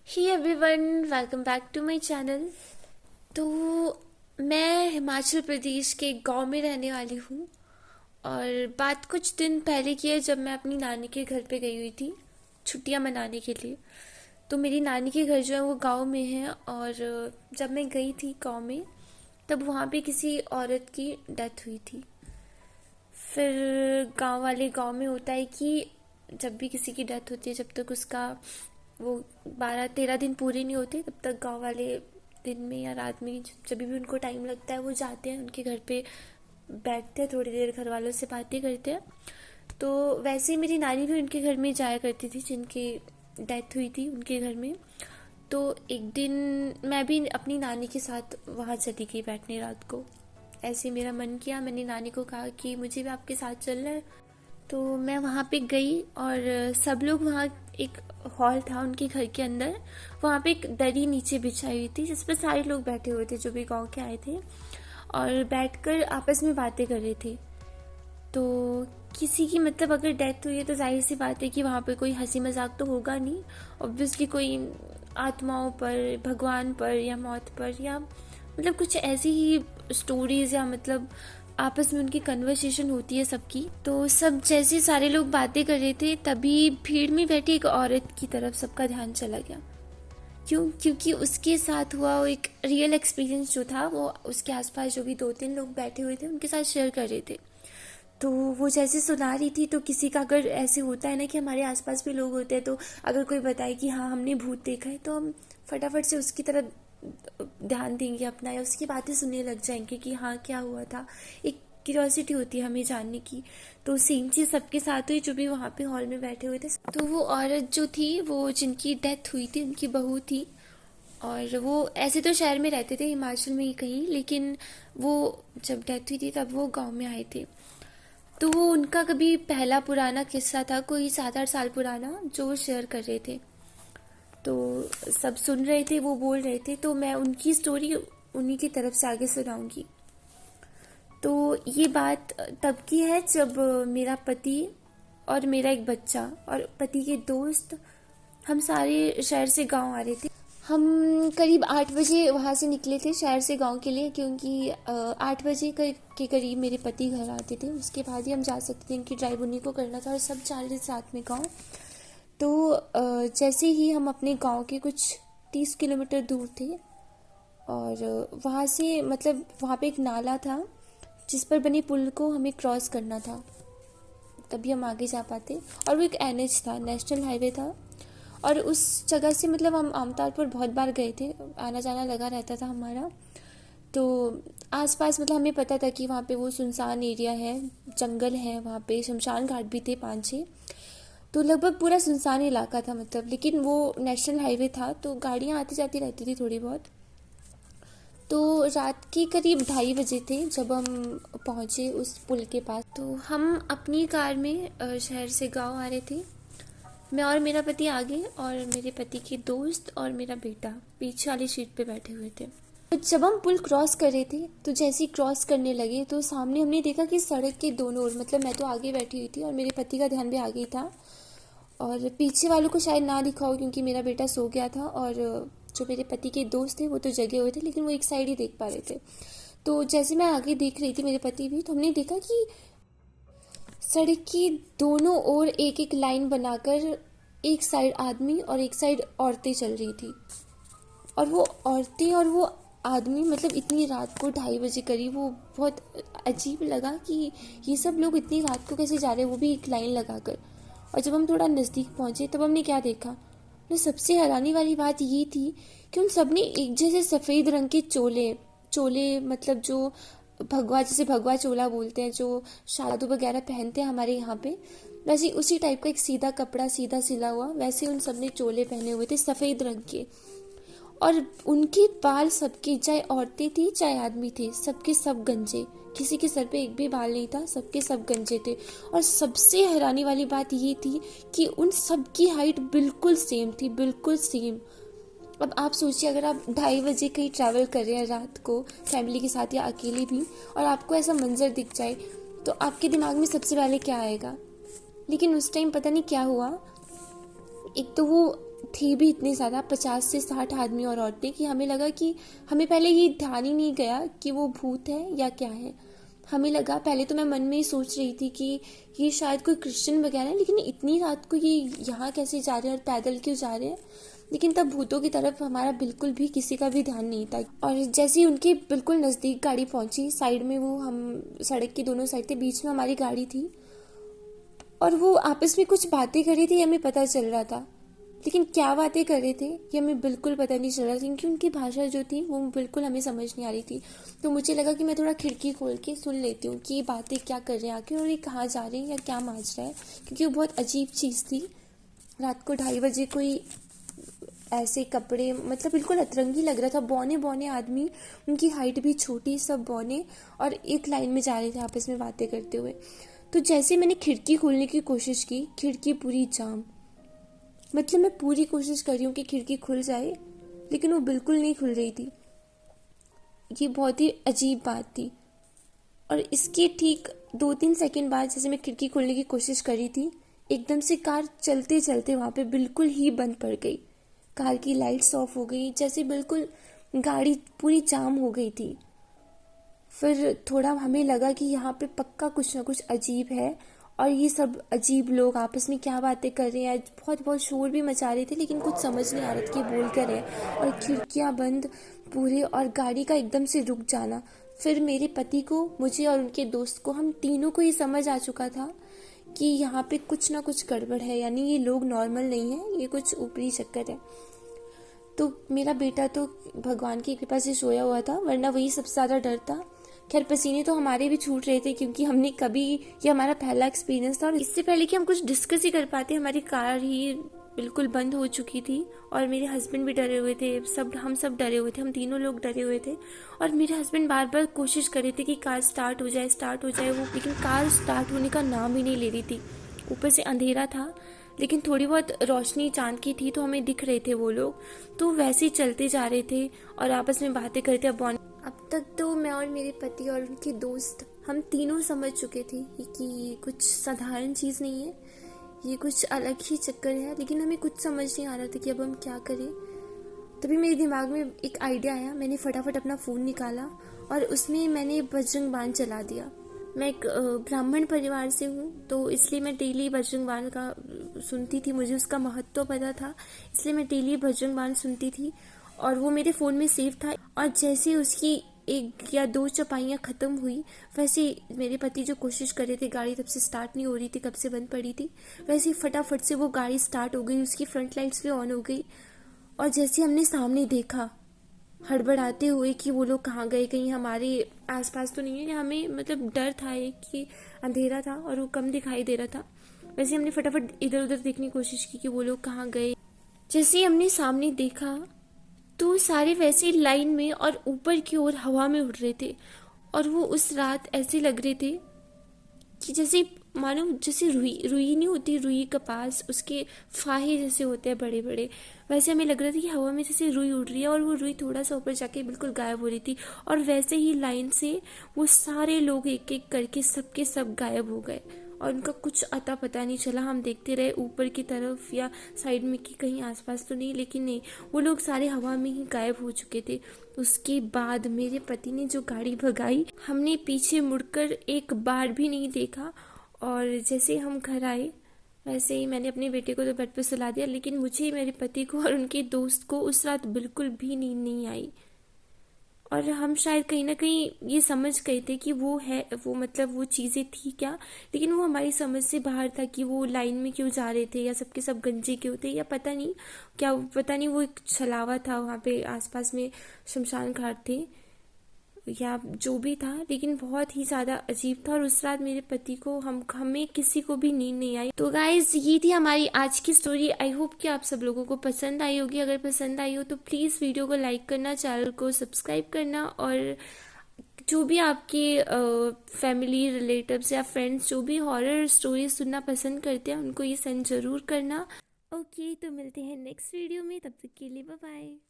Hey everyone, welcome back to my channel. तो मैं हिमाचल प्रदेश के एक गांव में रहने वाली हूँ। और बात कुछ दिन पहले की है, जब मैं अपनी नानी के घर पे गई हुई थी छुट्टियाँ मनाने के लिए। तो मेरी नानी के घर जो है वो गांव में है। और जब मैं गई थी गांव में, तब वहाँ पे किसी औरत की डेथ हुई थी। फिर गांव वाले गांव में होता है कि जब भी किसी की डेथ होती है, जब तक उसका वो 12-13 दिन पूरे नहीं होते, तब तक गांव वाले दिन में या रात में जब भी उनको टाइम लगता है वो जाते हैं उनके घर पे, बैठते हैं थोड़ी देर, घर वालों से बातें करते हैं। तो वैसे ही मेरी नानी भी उनके घर में जाया करती थी, जिनकी डेथ हुई थी उनके घर में। तो एक दिन मैं भी अपनी नानी के साथ वहाँ चली गई बैठने रात को। ऐसे ही मेरा मन किया, मैंने नानी को कहा कि मुझे भी आपके साथ चलना है। तो मैं वहाँ पे गई और सब लोग वहाँ, एक हॉल था उनके घर के अंदर, वहाँ पे एक दरी नीचे बिछाई हुई थी जिस पर सारे लोग बैठे हुए थे जो भी गांव के आए थे, और बैठकर आपस में बातें कर रहे थे। तो किसी की मतलब अगर डेथ हुई है तो जाहिर सी बात है कि वहाँ पे कोई हंसी मजाक तो होगा नहीं। ऑब्वियसली कोई आत्माओं पर, भगवान पर या मौत पर, या मतलब कुछ ऐसी ही स्टोरीज, या मतलब आपस में उनकी कन्वर्सेशन होती है सबकी। तो सब जैसे सारे लोग बातें कर रहे थे, तभी भीड़ में बैठी एक औरत की तरफ सबका ध्यान चला गया। क्योंकि उसके साथ हुआ वो एक रियल एक्सपीरियंस जो था, वो उसके आसपास जो भी 2-3 लोग बैठे हुए थे उनके साथ शेयर कर रहे थे। तो वो जैसे सुना रही थी, तो किसी का अगर ऐसे होता है ना कि हमारे आसपास भी लोग होते हैं, तो अगर कोई बताए कि हाँ हमने भूत देखा है, तो हम फटाफट से उसकी तरफ ध्यान देंगे अपना, या उसकी बातें सुनने लग जाएंगे कि हाँ क्या हुआ था। एक क्यूरियोसिटी होती है हमें जानने की। तो सेम चीज़ सबके साथ हुई जो भी वहाँ पे हॉल में बैठे हुए थे। तो वो औरत जो थी, वो जिनकी डेथ हुई थी, उनकी बहू थी। और वो ऐसे तो शहर में रहते थे, हिमाचल में ही कहीं, लेकिन वो जब डेथ हुई थी तब वो गांव में आए थे। तो वो उनका कभी पहला पुराना किस्सा था, कोई 7-8 साल पुराना, जो वो शेयर कर रहे थे। तो सब सुन रहे थे, वो बोल रहे थे, तो मैं उनकी स्टोरी उन्हीं की तरफ से आगे सुनाऊंगी। तो ये बात तब की है जब मेरा पति और मेरा एक बच्चा और पति के दोस्त, हम सारे शहर से गांव आ रहे थे। हम करीब 8 बजे वहाँ से निकले थे शहर से गांव के लिए, क्योंकि 8 बजे के करीब मेरे पति घर आते थे, उसके बाद ही हम जा सकते थे, इनकी ड्राइव उन्हीं को करना था, और सब जा रहे थे साथ में गाँव। तो जैसे ही हम अपने गांव के कुछ 30 किलोमीटर दूर थे, और वहाँ से मतलब वहाँ पे एक नाला था जिस पर बने पुल को हमें क्रॉस करना था, तभी हम आगे जा पाते। और वो एक एनएच था, नेशनल हाईवे था। और उस जगह से मतलब हम आमतौर पर बहुत बार गए थे, आना जाना लगा रहता था हमारा। तो आसपास मतलब हमें पता था कि वहाँ पे वो सुनसान एरिया है, जंगल है, वहाँ पे शमशान घाट भी थे 5-6। तो लगभग पूरा सुनसान इलाका था मतलब, लेकिन वो नेशनल हाईवे था तो गाड़ियाँ आती जाती रहती थी थोड़ी बहुत। तो रात के करीब 2:30 बजे थे जब हम पहुँचे उस पुल के पास। तो हम अपनी कार में शहर से गांव आ रहे थे। मैं और मेरा पति आगे, और मेरे पति के दोस्त और मेरा बेटा पीछे वाली सीट पे बैठे हुए थे। तो जब हम पुल क्रॉस कर रहे थे, तो जैसे ही क्रॉस करने लगे, तो सामने हमने देखा कि सड़क के दोनों ओर, मतलब मैं तो आगे बैठी हुई थी और मेरे पति का ध्यान भी आगे ही था, और पीछे वालों को शायद ना दिखा हो क्योंकि मेरा बेटा सो गया था, और जो मेरे पति के दोस्त थे वो तो जगे हुए थे, लेकिन वो एक साइड ही देख पा रहे थे। तो जैसे मैं आगे देख रही थी, मेरे पति भी, तो हमने देखा कि सड़क की दोनों ओर एक एक लाइन बनाकर एक साइड आदमी और एक साइड औरतें चल रही थी। और वो औरतें और वो आदमी, मतलब इतनी रात को 2:30 बजे करीब, वो बहुत अजीब लगा कि ये सब लोग इतनी रात को कैसे जा रहे हैं, वो भी एक लाइन लगाकर। और जब हम थोड़ा नज़दीक पहुंचे, तब हमने क्या देखा, तो सबसे हैरानी वाली बात ये थी कि उन सब ने एक जैसे सफ़ेद रंग के चोले चोले मतलब जो भगवा, जैसे भगवा चोला बोलते हैं, जो साधु वगैरह पहनते हैं हमारे यहाँ पे, वैसे उसी टाइप का एक सीधा कपड़ा, सीधा सिला हुआ, वैसे उन सब ने चोले पहने हुए थे सफ़ेद रंग के। और उनके बाल सबके, चाहे औरतें थी चाहे आदमी थे, सबके सब गंजे, किसी के सर पे एक भी बाल नहीं था, सबके सब गंजे थे। और सबसे हैरानी वाली बात ये थी कि उन सब की हाइट बिल्कुल सेम थी, बिल्कुल सेम। अब आप सोचिए, अगर आप 2:30 बजे कहीं ट्रैवल कर रहे हैं रात को फैमिली के साथ या अकेले भी, और आपको ऐसा मंजर दिख जाए, तो आपके दिमाग में सबसे पहले क्या आएगा। लेकिन उस टाइम पता नहीं क्या हुआ, एक तो वो थे भी इतने ज़्यादा, 50 से 60 आदमी और औरतें, कि हमें लगा कि हमें पहले ये ध्यान ही नहीं गया कि वो भूत है या क्या है। हमें लगा, पहले तो मैं मन में ही सोच रही थी कि ये शायद कोई क्रिश्चियन वगैरह है, लेकिन इतनी रात को ये यहाँ कैसे जा रहे हैं और पैदल क्यों जा रहे हैं। लेकिन तब भूतों की तरफ हमारा बिल्कुल भी किसी का भी ध्यान नहीं था। और जैसे ही उनके बिल्कुल नज़दीक गाड़ी पहुंची, साइड में वो, हम सड़क की दोनों साइड थे, बीच में हमारी गाड़ी थी, और वो आपस में कुछ बातें कर रही थी, हमें पता चल रहा था। लेकिन क्या बातें कर रहे थे ये हमें बिल्कुल पता नहीं चल रहा था, क्योंकि उनकी भाषा जो थी वो बिल्कुल हमें समझ नहीं आ रही थी। तो मुझे लगा कि मैं थोड़ा खिड़की खोल के सुन लेती हूँ कि ये बातें क्या कर रहे हैं आके, और ये कहाँ जा रहे हैं या क्या मांझ रहा है, क्योंकि वो बहुत अजीब चीज़ थी। रात को 2:30 बजे कोई ऐसे कपड़े, मतलब बिल्कुल अतरंगी लग रहा था, बौने बौने आदमी, उनकी हाइट भी छोटी, सब बौने, और एक लाइन में जा रहे थे आपस में बातें करते हुए। तो जैसे मैंने खिड़की खोलने की कोशिश की, खिड़की पूरी जाम। मतलब मैं पूरी कोशिश कर रही हूँ कि खिड़की खुल जाए, लेकिन वो बिल्कुल नहीं खुल रही थी। ये बहुत ही अजीब बात थी। और इसके ठीक 2-3 सेकंड बाद, जैसे मैं खिड़की खोलने की कोशिश कर रही थी, एकदम से कार चलते चलते वहाँ पे बिल्कुल ही बंद पड़ गई। कार की लाइट्स ऑफ हो गई, जैसे बिल्कुल गाड़ी पूरी जाम हो गई थी। फिर थोड़ा हमें लगा कि यहाँ पे पक्का कुछ ना कुछ अजीब है, और ये सब अजीब लोग आपस में क्या बातें कर रहे हैं। बहुत बहुत शोर भी मचा रहे थे, लेकिन कुछ समझ नहीं आ रहा था कि बोल कर रहे हैं। और खिड़कियाँ बंद पूरे, और गाड़ी का एकदम से रुक जाना। फिर मेरे पति को, मुझे और उनके दोस्त को, हम तीनों को ही समझ आ चुका था कि यहाँ पे कुछ ना कुछ गड़बड़ है, यानी ये लोग नॉर्मल नहीं है, ये कुछ ऊपरी चक्कर है। तो मेरा बेटा तो भगवान की कृपा से सोया हुआ था, वरना वही सबसे ज़्यादा डर था। खैर पसीने तो हमारे भी छूट रहे थे, क्योंकि हमने कभी, ये हमारा पहला एक्सपीरियंस था, और इससे पहले कि हम कुछ डिस्कस ही कर पाते, हमारी कार ही बिल्कुल बंद हो चुकी थी। और मेरे हस्बैंड भी डरे हुए थे, हम सब डरे हुए थे, हम तीनों लोग डरे हुए थे। और मेरे हस्बैंड बार बार कोशिश कर रहे थे कि कार स्टार्ट हो जाए, स्टार्ट हो जाए वो, लेकिन कार स्टार्ट होने का नाम ही नहीं ले रही थी। ऊपर से अंधेरा था, लेकिन थोड़ी बहुत रोशनी चांद की थी, तो हमें दिख रहे थे वो लोग। तो वैसे ही चलते जा रहे थे और आपस में बातें करते। अब तक तो मैं और मेरे पति और उनके दोस्त, हम तीनों समझ चुके थे कि ये कुछ साधारण चीज़ नहीं है, ये कुछ अलग ही चक्कर है, लेकिन हमें कुछ समझ नहीं आ रहा था कि अब हम क्या करें। तभी मेरे दिमाग में एक आइडिया आया, मैंने फटाफट अपना फ़ोन निकाला और उसमें मैंने बजरंग बाण चला दिया। मैं एक ब्राह्मण परिवार से हूँ, तो इसलिए मैं डेली बजरंग बाण का सुनती थी, मुझे उसका महत्व पता था, इसलिए मैं डेली बजरंग बाण सुनती थी, और वो मेरे फ़ोन में सेव था। और जैसे उसकी 1 या 2 ख़त्म हुई, वैसे मेरे पति जो कोशिश कर रहे थे, गाड़ी तब से स्टार्ट नहीं हो रही थी, कब से बंद पड़ी थी, वैसे ही फटाफट से वो गाड़ी स्टार्ट हो गई, उसकी फ्रंट लाइट्स भी ऑन हो गई। और जैसे हमने सामने देखा, हड़बड़ाते हुए, कि वो लोग कहाँ गए, कहीं हमारे आसपास तो नहीं है। हमें मतलब डर था एक कि अंधेरा था और वो कम दिखाई दे रहा था। वैसे हमने फटाफट इधर उधर देखने की कोशिश की कि वो लोग कहाँ गए। जैसे ही हमने सामने देखा, तो सारे वैसे ही लाइन में और ऊपर की ओर हवा में उड़ रहे थे, और वो उस रात ऐसे लग रहे थे कि जैसे मानो जैसे रुई रुई नहीं होती, रुई कपास, उसके फाहे जैसे होते हैं बड़े बड़े, वैसे हमें लग रहा था कि हवा में जैसे रुई उड़ रही है, और वो रुई थोड़ा सा ऊपर जाके बिल्कुल गायब हो रही थी। और वैसे ही लाइन से वो सारे लोग एक एक करके सबके सब गायब हो गए, और उनका कुछ अता पता नहीं चला। हम देखते रहे ऊपर की तरफ या साइड में कि कहीं आसपास तो नहीं, लेकिन नहीं, वो लोग सारे हवा में ही गायब हो चुके थे। उसके बाद मेरे पति ने जो गाड़ी भगाई, हमने पीछे मुड़कर एक बार भी नहीं देखा। और जैसे हम घर आए, वैसे ही मैंने अपने बेटे को तो बेड पे सुला दिया, लेकिन मुझे, मेरे पति को और उनके दोस्त को उस रात बिल्कुल भी नींद नहीं आई। और हम शायद कहीं ना कहीं ये समझ गए थे कि वो है, वो मतलब वो चीज़ें थी क्या, लेकिन वो हमारी समझ से बाहर था कि वो लाइन में क्यों जा रहे थे, या सबके सब गंजे क्यों थे, या पता नहीं क्या, पता नहीं वो एक छलावा था वहाँ पे, आसपास में शमशान घाट थे या जो भी था, लेकिन बहुत ही ज़्यादा अजीब था। और उस रात मेरे पति को, हमें किसी को भी नींद नहीं आई। तो गाइज, ये थी हमारी आज की स्टोरी। आई होप कि आप सब लोगों को पसंद आई होगी। अगर पसंद आई हो तो प्लीज़ वीडियो को लाइक करना, चैनल को सब्सक्राइब करना, और जो भी आपके फैमिली रिलेटिव्स या फ्रेंड्स जो भी हॉरर स्टोरी सुनना पसंद करते हैं, उनको ये सेंड जरूर करना। ओके, तो मिलते हैं नेक्स्ट वीडियो में, तब तक के लिए बाय बाय।